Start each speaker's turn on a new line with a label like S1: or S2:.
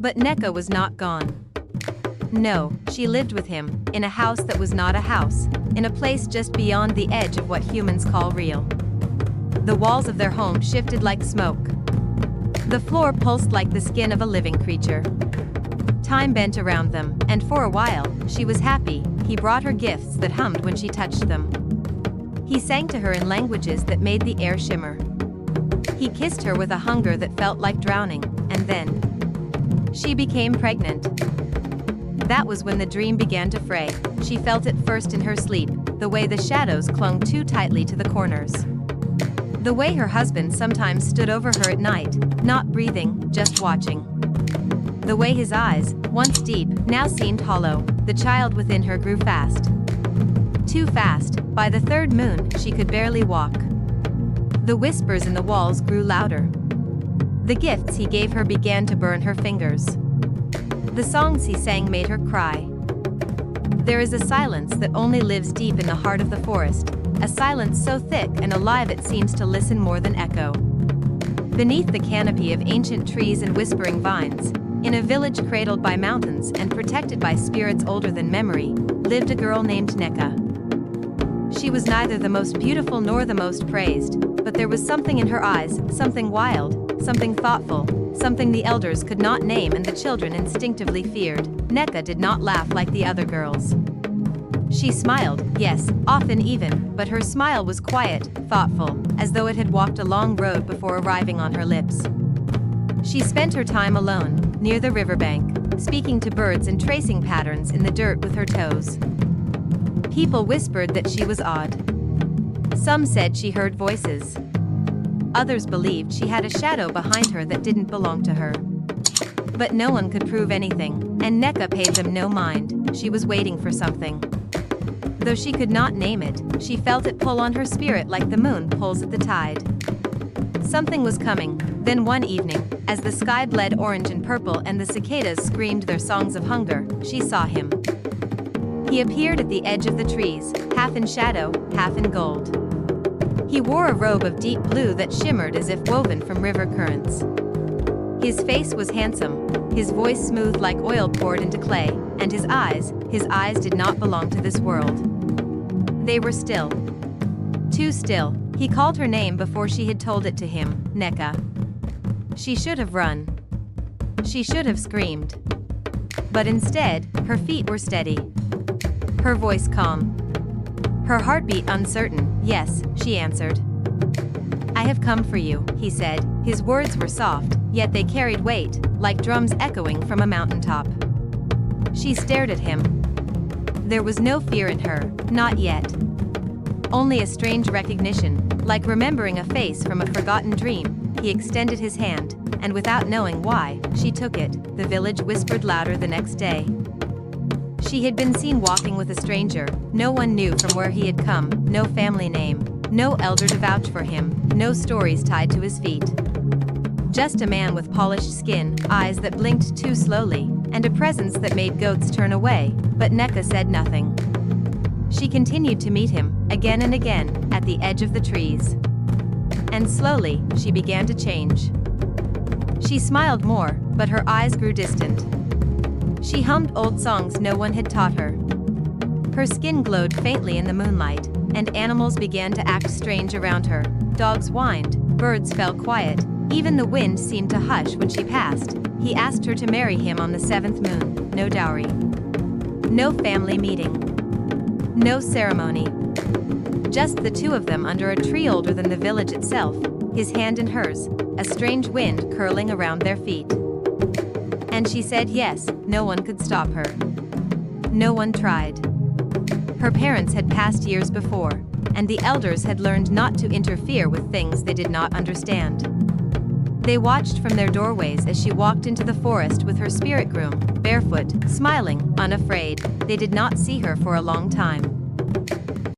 S1: But Neka was not gone. No, she lived with him, in a house that was not a house, in a place just beyond the edge of what humans call real. The walls of their home shifted like smoke. The floor pulsed like the skin of a living creature. Time bent around them, and for a while, she was happy. He brought her gifts that hummed when she touched them. He sang to her in languages that made the air shimmer. He kissed her with a hunger that felt like drowning, and then she became pregnant. That was when the dream began to fray. She felt it first in her sleep, the way the shadows clung too tightly to the corners. The way her husband sometimes stood over her at night, not breathing, just watching. The way his eyes, once deep, now seemed hollow. The child within her grew fast. Too fast. By the third moon, she could barely walk. The whispers in the walls grew louder. The gifts he gave her began to burn her fingers. The songs he sang made her cry. There is a silence that only lives deep in the heart of the forest, a silence so thick and alive it seems to listen more than echo. Beneath the canopy of ancient trees and whispering vines, in a village cradled by mountains and protected by spirits older than memory, lived a girl named Neka. She was neither the most beautiful nor the most praised, but there was something in her eyes, something wild, something thoughtful, something the elders could not name and the children instinctively feared. Neka did not laugh like the other girls. She smiled, yes, often even, but her smile was quiet, thoughtful, as though it had walked a long road before arriving on her lips. She spent her time alone, near the riverbank, speaking to birds and tracing patterns in the dirt with her toes. People whispered that she was odd. Some said she heard voices. Others believed she had a shadow behind her that didn't belong to her. But no one could prove anything, and Neka paid them no mind. She was waiting for something. Though she could not name it, she felt it pull on her spirit like the moon pulls at the tide. Something was coming. Then one evening, as the sky bled orange and purple and the cicadas screamed their songs of hunger, she saw him. He appeared at the edge of the trees, half in shadow, half in gold. He wore a robe of deep blue that shimmered as if woven from river currents. His face was handsome, his voice smooth like oil poured into clay, and his eyes did not belong to this world. They were still. Too still. He called her name before she had told it to him, Neka. She should have run. She should have screamed. But instead, her feet were steady. Her voice calm. Her heartbeat uncertain. Yes, she answered. I have come for you, he said. His words were soft, yet they carried weight, like drums echoing from a mountaintop. She stared at him. There was no fear in her, not yet. Only a strange recognition, like remembering a face from a forgotten dream. He extended his hand, and without knowing why, she took it. The village whispered louder the next day. She had been seen walking with a stranger. No one knew from where he had come, no family name, no elder to vouch for him, no stories tied to his feet. Just a man with polished skin, eyes that blinked too slowly, and a presence that made goats turn away, but Neka said nothing. She continued to meet him, again and again, at the edge of the trees. And slowly, she began to change. She smiled more, but her eyes grew distant. She hummed old songs no one had taught her. Her skin glowed faintly in the moonlight, and animals began to act strange around her. Dogs whined, birds fell quiet, even the wind seemed to hush when she passed. He asked her to marry him on the 7th moon. No dowry. No family meeting. No ceremony. Just the two of them under a tree older than the village itself, his hand in hers, a strange wind curling around their feet. And she said yes. No one could stop her. No one tried. Her parents had passed years before, and the elders had learned not to interfere with things they did not understand. They watched from their doorways as she walked into the forest with her spirit groom, barefoot, smiling, unafraid. They did not see her for a long time.